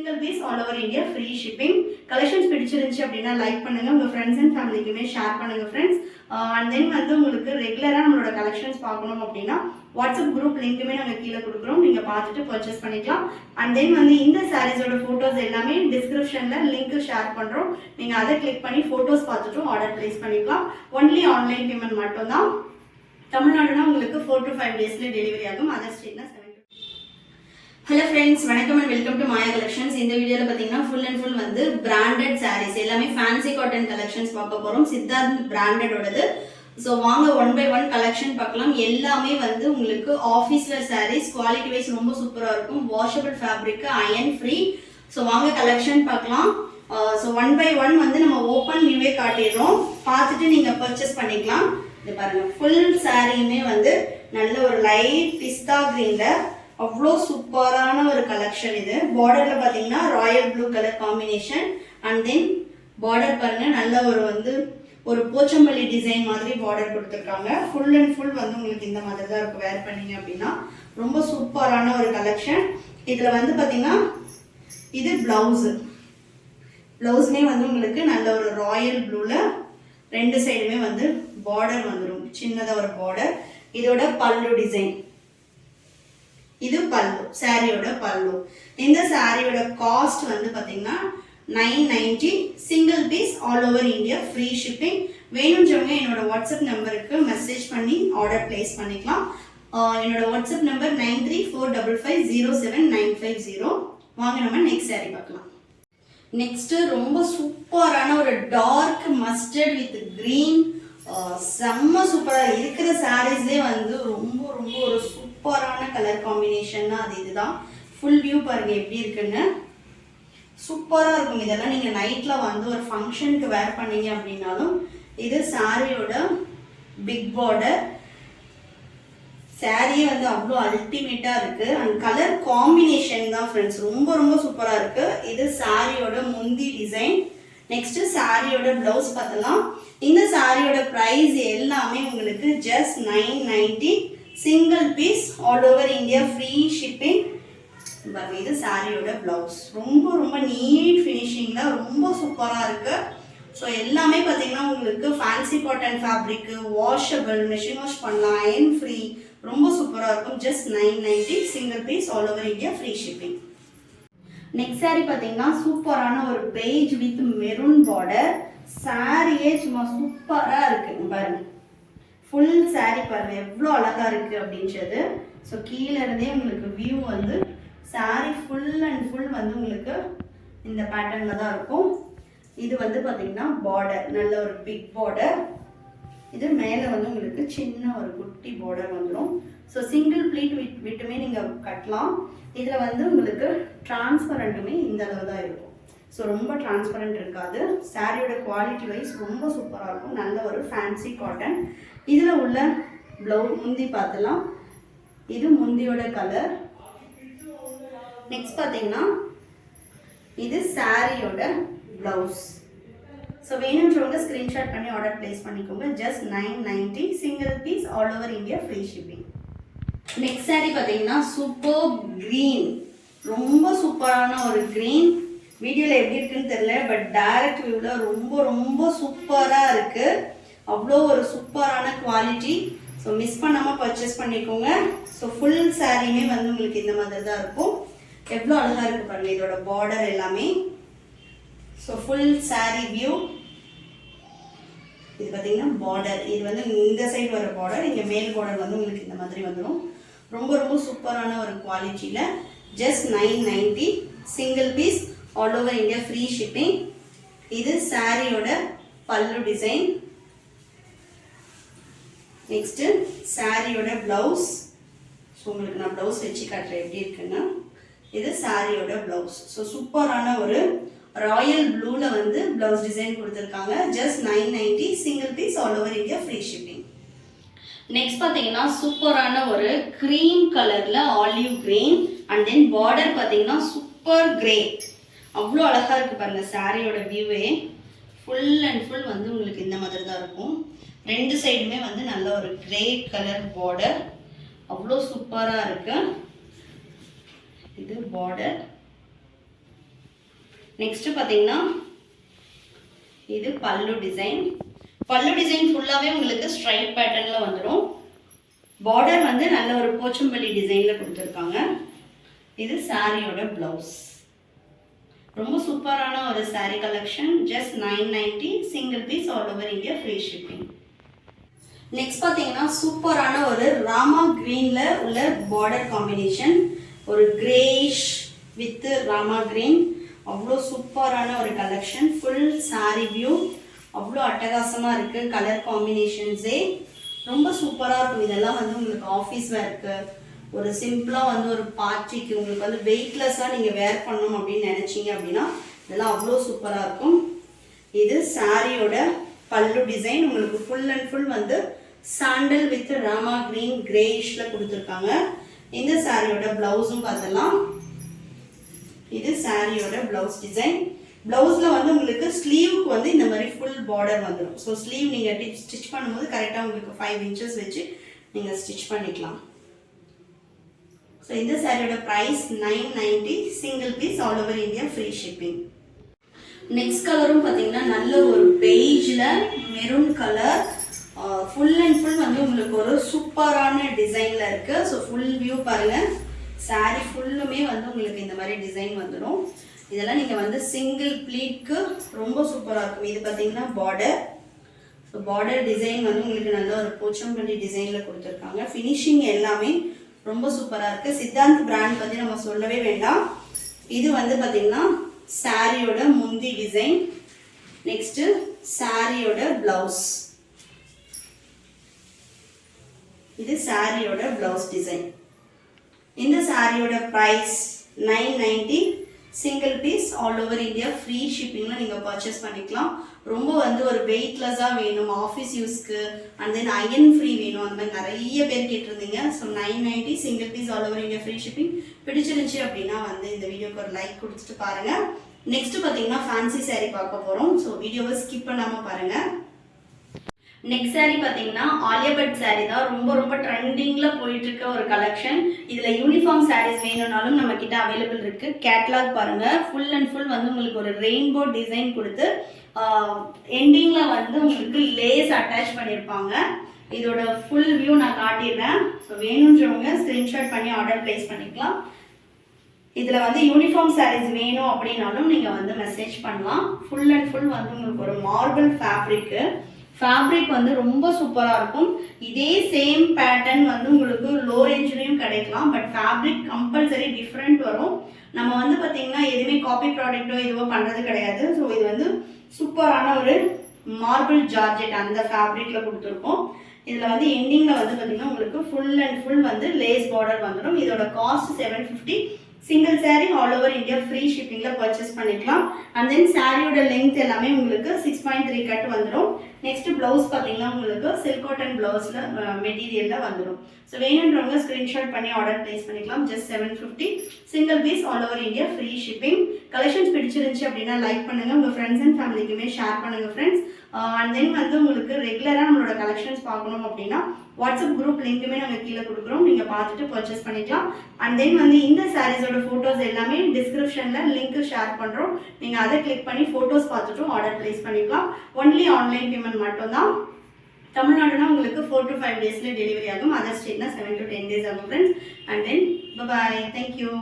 single piece all over India, free shipping. Collections பிடிச்சிருந்துச்சு அப்படின்னா like பண்ணுங்க, உங்க ஃப்ரெண்ட்ஸ் அண்ட் ஃபேமிலிக்குமே ஷேர் பண்ணுங்க ஃப்ரெண்ட்ஸ். அண்ட் தென் வந்து உங்களுக்கு ரெகுலராக நம்மளோட கலெக்ஷன்ஸ் பார்க்கணும் அப்படின்னா வாட்ஸ்அப் குரூப் லிங்க்குமே நாங்கள் கீழே கொடுக்குறோம், நீங்கள் பார்த்துட்டு பர்ச்சேஸ் பண்ணிக்கலாம். அண்ட் தென் வந்து இந்த சாரீஸோட ஃபோட்டோஸ் எல்லாமே டிஸ்கிரிப்ஷனில் லிங்க் ஷேர் பண்ணுறோம், நீங்கள் அதை கிளிக் பண்ணி ஃபோட்டோஸ் பார்த்துட்டும் ஆர்டர் ப்ளேஸ் பண்ணிக்கலாம். ஒன்லி ஆன்லைன் பேமெண்ட் மட்டும்தான். தமிழ்நாடுனா உங்களுக்கு 4 to 5 டேஸில் டெலிவரி ஆகும். அதர் ஸ்டேட்னா 7 to. ஹலோ ஃப்ரெண்ட்ஸ், வணக்கம் and welcome to Maya collections. இந்த வீடியோவில் பார்த்தீங்கன்னா ஃபுல் அண்ட் ஃபுல் வந்து பிராண்டட் சாரீஸ் எல்லாமே ஃபேன்சி காட்டன் கலெக்ஷன்ஸ் பார்க்க போகிறோம். சித்தார்த் பிராண்டடோடது. ஸோ வாங்க ஒன் பை ஒன் கலெக்ஷன் பார்க்கலாம். எல்லாமே வந்து உங்களுக்கு office wear saris, quality wise ரொம்ப சூப்பராக இருக்கும். Washable fabric, iron free. So வாங்க கலெக்ஷன் பார்க்கலாம். ஸோ ஒன் பை ஒன் வந்து நம்ம ஓப்பன் வியூவே காட்டிடுறோம், பார்த்துட்டு நீங்கள் பர்ச்சேஸ் பண்ணிக்கலாம். இது பாருங்க, ஃபுல் சாரியுமே வந்து நல்ல ஒரு லைட் பிஸ்தா கிரீன்ல அவ்வளோ சூப்பரான ஒரு கலெக்ஷன். இது பார்டர்ல பாத்தீங்கன்னா Royal blue colour combination. And then border பாருங்க, நல்ல ஒரு வந்து ஒரு போச்சம்பள்ளி டிசைன் மாதிரி பார்டர் கொடுத்துருக்காங்க. ஃபுல் அண்ட் ஃபுல் வந்து உங்களுக்கு இந்த மாதிரி தான் இருக்கும். வேர் பண்ணீங்க அப்படின்னா ரொம்ப சூப்பரான ஒரு கலெக்ஷன். இதுல வந்து பாத்தீங்கன்னா இது பிளவுஸ்மே வந்து உங்களுக்கு நல்ல ஒரு ராயல் ப்ளூல ரெண்டு சைடுமே வந்து பார்டர் வந்துடும், சின்னதா ஒரு பார்டர். இதோட பல்லு டிசைன், இது பல்லு, சாரியோட பல்லு. இந்த சாரியோட காஸ்ட் வந்து பாத்தீங்கன்னா 990, single piece, all over India, free shipping. வேணும்ன்றவங்க என்னோட வாட்ஸ்அப் நம்பருக்கு மெசேஜ் பண்ணி ஆர்டர் பிளேஸ் பண்ணிக்கலாம். என்னோட வாட்ஸ்அப் நம்பர் 9345507950. வாங்க நம்ம நெக்ஸ்ட் சாரி பார்க்கலாம். நெக்ஸ்ட் ரொம்ப சூப்பரான ஒரு டார்க் மஸ்டர்ட் வித் கிரீன், செம்ம சூப்பரா இருக்கிற சாரீஸ்லேயே வந்து ரொம்ப ரொம்ப ஒரு சூப்பரான கலர் காம்பினேஷன்னா அது இதுதான். ஃபுல் வியூ பாருங்க எப்படி இருக்குன்னு, சூப்பரா இருக்கும். இதெல்லாம் நீங்க நைட்ல வந்து ஒரு ஃபங்க்ஷனுக்கு வேர் பண்ணீங்க அப்படின்னாலும். இது சாரியோட பிக் பார்டர். சாரியே வந்து அவ்வளோ அல்டிமேட்டா இருக்கு. அண்ட் கலர் காம்பினேஷன் தான் ஃப்ரெண்ட்ஸ் ரொம்ப ரொம்ப சூப்பரா இருக்கு. இது சாரியோட முந்தி டிசைன். நெக்ஸ்ட் சாரியோட பிளவுஸ் பார்த்தலாம். இந்த சாரியோட பிரைஸ் எல்லாமே உங்களுக்கு just 990, single piece, all over India, free shipping. இது சாரியோட பிளவுஸ் ரொம்ப ரொம்ப நீட் ஃபினிஷிங்ல ரொம்ப சூப்பரா இருக்கு. ஸோ எல்லாமே பார்த்தீங்கன்னா உங்களுக்கு fancy cotton fabric, washable, machine wash பண்ணலாம், அயன் ஃப்ரீ, ரொம்ப சூப்பரா இருக்கும். Just 990, single piece, all over India, free shipping. Next sari பார்த்தீங்கன்னா சூப்பரான ஒரு பெய்ஜ் வித் மெரூன் பார்டர். சாரியே சும்மா சூப்பரா இருக்கு பாருங்க. ஃபுல் சாரி பாருங்க எவ்வளோ அழகா இருக்கு அப்படின்றது. ஸோ கீழே இருந்தே உங்களுக்கு வியூ வந்து சாரி ஃபுல் அண்ட் ஃபுல் வந்து உங்களுக்கு இந்த பேட்டர்ன்ல தான் இருக்கும். இது வந்து பார்த்தீங்கன்னா பார்டர் நல்ல ஒரு பிக் பார்டர். இது மேலே வந்து உங்களுக்கு சின்ன ஒரு குட்டி பார்டர் வந்துடும். ஸோ சிங்கிள் ப்ளீட் விட்டுமே நீங்கள் கட்டலாம். இதில் வந்து உங்களுக்கு டிரான்ஸ்பரண்ட்டுமே இந்த அளவு தான் இருக்கும். ஸோ ரொம்ப டிரான்ஸ்பரண்ட் இருக்காது. சாரியோட குவாலிட்டி வைஸ் ரொம்ப சூப்பராக இருக்கும். நல்ல ஒரு ஃபேன்சி காட்டன். இதில் உள்ள ப்ளவுஸ் முந்தி பார்த்துலாம். இது முந்தியோட கலர். நெக்ஸ்ட் பார்த்தீங்கன்னா இது சாரியோட பிளவுஸ். ஸோ வேணுன்றவங்க ஸ்க்ரீன்ஷாட் பண்ணி ஆர்டர் பிளேஸ் பண்ணிக்கோங்க. Just 990, single piece, all over India, free shipping. Next sari பார்த்தீங்கன்னா சூப்பர் கிரீன், ரொம்ப சூப்பரான ஒரு கிரீன். வீடியோவில் எப்படி இருக்குன்னு தெரியல, பட் டைரக்ட் வியூவில் ரொம்ப ரொம்ப சூப்பராக இருக்கு. அவ்வளோ ஒரு சூப்பரான குவாலிட்டி. ஸோ மிஸ் பண்ணாமல் பர்ச்சேஸ் பண்ணிக்கோங்க. ஸோ ஃபுல் சாரியுமே வந்து உங்களுக்கு இந்த மாதிரி தான் இருக்கும். எவ்வளோ அழகாக இருக்கு பாருங்க இதோட பார்டர் எல்லாமே. So full sorry view. இது பார்த்தீங்கன்னா பார்டர், இது வந்து இந்த சைடு வர பார்டர், இங்கே மேல் பார்டர் வந்து உங்களுக்கு இந்த மாதிரி வந்துடும். ரொம்ப ரொம்ப சூப்பரான ஒரு குவாலிட்டியில் just 990, single piece, all over India, free shipping. இது சாரியோட பல்லு டிசைன். நெக்ஸ்ட் சாரியோட பிளவுஸ். ஸோ உங்களுக்கு நான் பிளவுஸ் வச்சு காட்டுறேன் எப்படி இருக்குன்னா. இது சாரியோட பிளவுஸ். ஸோ சூப்பரான ஒரு ராயல் ப்ளூல வந்து பிளவுஸ் டிசைன் கொடுத்துருக்காங்க. Just 990, single piece, all over India, free shipping. Next பார்த்தீங்கன்னா சூப்பரான ஒரு கிரீம் கலர்ல olive green. And then border பார்த்தீங்கன்னா சூப்பர் கிரே. அவ்வளோ அழகா இருக்கு பாருங்க சாரியோட வியூவே. ஃபுல் அண்ட் ஃபுல் வந்து உங்களுக்கு இந்த மாதிரி தான் இருக்கும். ரெண்டு சைடுமே வந்து நல்ல ஒரு கிரே கலர் பார்டர், அவ்வளோ சூப்பராக இருக்கு. இது பார்டர். நெக்ஸ்ட் பார்த்தீங்கன்னா இது பல்லு டிசைன். பல்லு டிசைன் ஃபுல்லாகவே உங்களுக்கு ஸ்ட்ரைப் பேட்டர்னில் வந்துடும். பார்டர் வந்து நல்ல ஒரு போச்சம்பள்ளி டிசைனில் கொடுத்துருக்காங்க. இது சாரியோட ப்ளவுஸ். ரொம்ப சூப்பரான ஒரு sari collection. Just 990, single piece, all over India, free shipping. Next பார்த்தீங்கன்னா சூப்பரான ஒரு ராமா கிரீனில் உள்ள பார்டர் காம்பினேஷன். ஒரு கிரேஷ் வித் ராமா கிரீன். அவ்வளோ சூப்பரான ஒரு கலெக்ஷன். ஃபுல் சாரீ வியூ அவ்வளோ அட்டகாசமாக இருக்குது. கலர் காம்பினேஷன்ஸே ரொம்ப சூப்பராக இருக்கும். இதெல்லாம் வந்து உங்களுக்கு ஆஃபீஸ் வேர்க்கு, ஒரு சிம்பிளாக வந்து ஒரு பார்ட்டிக்கு, உங்களுக்கு வந்து வெயிட்லெஸ்ஸாக நீங்கள் வேர் பண்ணணும் அப்படின்னு நினச்சிங்க அப்படின்னா இதெல்லாம் அவ்வளோ சூப்பராக இருக்கும். இது சாரியோட பல்லு டிசைன். உங்களுக்கு ஃபுல் அண்ட் ஃபுல் வந்து சாண்டல் வித் ராமா கிரீன் கிரேஷில் கொடுத்துருக்காங்க. இந்த சாரியோட ப்ளவுஸும் பார்த்தலாம். இது சாரியோட ப்ளவுஸ் டிசைன். ப்ளவுஸில் வந்து உங்களுக்கு ஸ்லீவுக்கு வந்து இந்த மாதிரி ஃபுல் பார்டர் வந்துடும். ஸோ ஸ்லீவ் நீங்கள் ஸ்டிச் பண்ணும்போது கரெக்டாக உங்களுக்கு 5 inches வச்சு நீங்கள் ஸ்டிச் பண்ணிக்கலாம். ஸோ இந்த சாரியோட price 990, single piece, all over India, free shipping. Next கலரும் பார்த்தீங்கன்னா நல்ல ஒரு பெய்ஜில் maroon colour. Full and full வந்து உங்களுக்கு ஒரு சூப்பரான டிசைனில் இருக்குது. ஸோ ஃபுல் வியூ பாருங்கள். சாரீ ஃபுல்லுமே வந்து உங்களுக்கு இந்த மாதிரி டிசைன் வந்துடும். இதெல்லாம் நீங்கள் வந்து சிங்கிள் ப்ளீட்க்கு ரொம்ப சூப்பராக இருக்கும். இது பார்த்தீங்கன்னா பார்டர். ஸோ பார்டர் டிசைன் வந்து உங்களுக்கு நல்ல ஒரு போச்சம்பள்ளி டிசைனில் கொடுத்துருக்காங்க. ஃபினிஷிங் எல்லாமே ரொம்ப சூப்பராக இருக்குது. சித்தாந்த் பிராண்ட் பற்றி நம்ம சொல்லவே வேண்டாம். இது வந்து பார்த்தீங்கன்னா சாரியோட முந்தி டிசைன். நெக்ஸ்ட்டு சாரியோட ப்ளவுஸ். இது சாரியோட ப்ளவுஸ் டிசைன். இந்த சாரியோட price 990, single piece, all over India, free ஷிப்பிங்கில் நீங்கள் பர்ச்சேஸ் பண்ணிக்கலாம். ரொம்ப வந்து ஒரு வெயிட்லெஸ்ஸாக வேணும் ஆஃபீஸ் யூஸ்க்கு, அண்ட் தென் அயன் ஃப்ரீ வேணும், அந்த மாதிரி நிறைய பேர் கேட்டிருந்தீங்க. So 990, single piece, all over India, free shipping. பிடிச்சிருந்துச்சு அப்படின்னா வந்து இந்த வீடியோக்கு ஒரு லைக் கொடுத்துட்டு பாருங்கள். நெக்ஸ்ட் பார்த்தீங்கன்னா ஃபேன்சி சாரீ பார்க்க போகிறோம். ஸோ வீடியோவை ஸ்கிப் பண்ணாமல் பாருங்கள். நெக்ஸ்ட் சாரீ பார்த்தீங்கன்னா ஆலியா பட் சாரீ தான். ரொம்ப ரொம்ப ட்ரெண்டிங்கில் போயிட்டு இருக்க ஒரு கலெக்ஷன். இதில் யூனிஃபார்ம் சாரீஸ் வேணும்னாலும் நம்ம கிட்ட அவைலபிள் இருக்கு. கேட்லாக் பாருங்க. ஃபுல் அண்ட் ஃபுல் வந்து உங்களுக்கு ஒரு ரெயின்போ டிசைன் கொடுத்து எண்டிங்கில் வந்து உங்களுக்கு லேஸ் அட்டாச் பண்ணியிருப்பாங்க. இதோட ஃபுல் வியூ நான் காட்டிடுறேன். ஸோ வேணுன்றவங்க ஸ்க்ரீன்ஷாட் பண்ணி ஆர்டர் பிளேஸ் பண்ணிக்கலாம். இதில் வந்து யூனிஃபார்ம் சாரீஸ் வேணும் அப்படின்னாலும் நீங்கள் வந்து மெசேஜ் பண்ணலாம். ஃபுல் அண்ட் ஃபுல் வந்து உங்களுக்கு ஒரு மார்பிள் ஃபேப்ரிக்கு. ஃபேப்ரிக் வந்து ரொம்ப சூப்பராக இருக்கும். இதே சேம் பேட்டர்ன் வந்து உங்களுக்கு லோ ரேஞ்சிலையும் கிடைக்கலாம். பட் ஃபேப்ரிக் கம்பல்சரி டிஃப்ரெண்ட் வரும். நம்ம வந்து பார்த்தீங்கன்னா எதுவுமே காப்பி ப்ராடக்ட்டோ இதுவோ பண்ணுறது கிடையாது. ஸோ இது வந்து சூப்பரான ஒரு மார்பிள் ஜார்ஜெட் அந்த ஃபேப்ரிக்கில் கொடுத்துருக்கோம். இதில் வந்து எண்டிங்கில் வந்து பார்த்தீங்கன்னா உங்களுக்கு ஃபுல் அண்ட் ஃபுல் வந்து லேஸ் பார்டர் வந்துடும். இதோட cost 750. Single sari, all over India, free ஷிப்பிங்கில் பர்ச்சேஸ் பண்ணிக்கலாம். அண்ட் தென் சாரியோட லென்த் எல்லாமே உங்களுக்கு 6.3 கட் வந்துடும். நெக்ஸ்ட் ப்ளவுஸ் பார்த்தீங்கன்னா உங்களுக்கு சில்க் காட்டன் ப்ளவுஸில் மெட்டீரியலில் வந்துடும். ஸோ வேணுன்றவங்க ஸ்க்ரீன்ஷாட் பண்ணி ஆர்டர் பிளேஸ் பண்ணிக்கலாம். Just 750, single piece, all over India, free shipping. Collections பிடிச்சிருந்துச்சு அப்படின்னா லைக் பண்ணுங்கள். உங்கள் ஃப்ரெண்ட்ஸ் அண்ட் ஃபேமிலிக்குமே ஷேர் பண்ணுங்கள் ஃப்ரெண்ட்ஸ். அண்ட் தென் வந்து உங்களுக்கு ரெகுலராக நம்மளோட கலெக்ஷன்ஸ் பார்க்கணும் அப்படின்னா வாட்ஸ்அப் குரூப் லிங்க்குமே நாங்கள் கீழே கொடுக்குறோம். நீங்கள் பார்த்துட்டு பர்ச்சேஸ் பண்ணிக்கலாம். அண்ட் தென் வந்து இந்த சாரீஸோட ஃபோட்டோஸ் எல்லாமே டிஸ்கிரிப்ஷனில் லிங்க் ஷேர் பண்ணுறோம். நீங்கள் அதை கிளிக் பண்ணி ஃபோட்டோஸ் பார்த்துட்டும் ஆர்டர் பிளேஸ் பண்ணிக்கலாம். ஒன்லி ஆன்லைன் பேமெண்ட் மட்டும்தான். தமிழ்நாடுனா உங்களுக்கு 4 to 5 days டெலிவரி ஆகும். அதர் ஸ்டேட்னா 7 to 10 days ஆகும் friends. And then bye, thank you.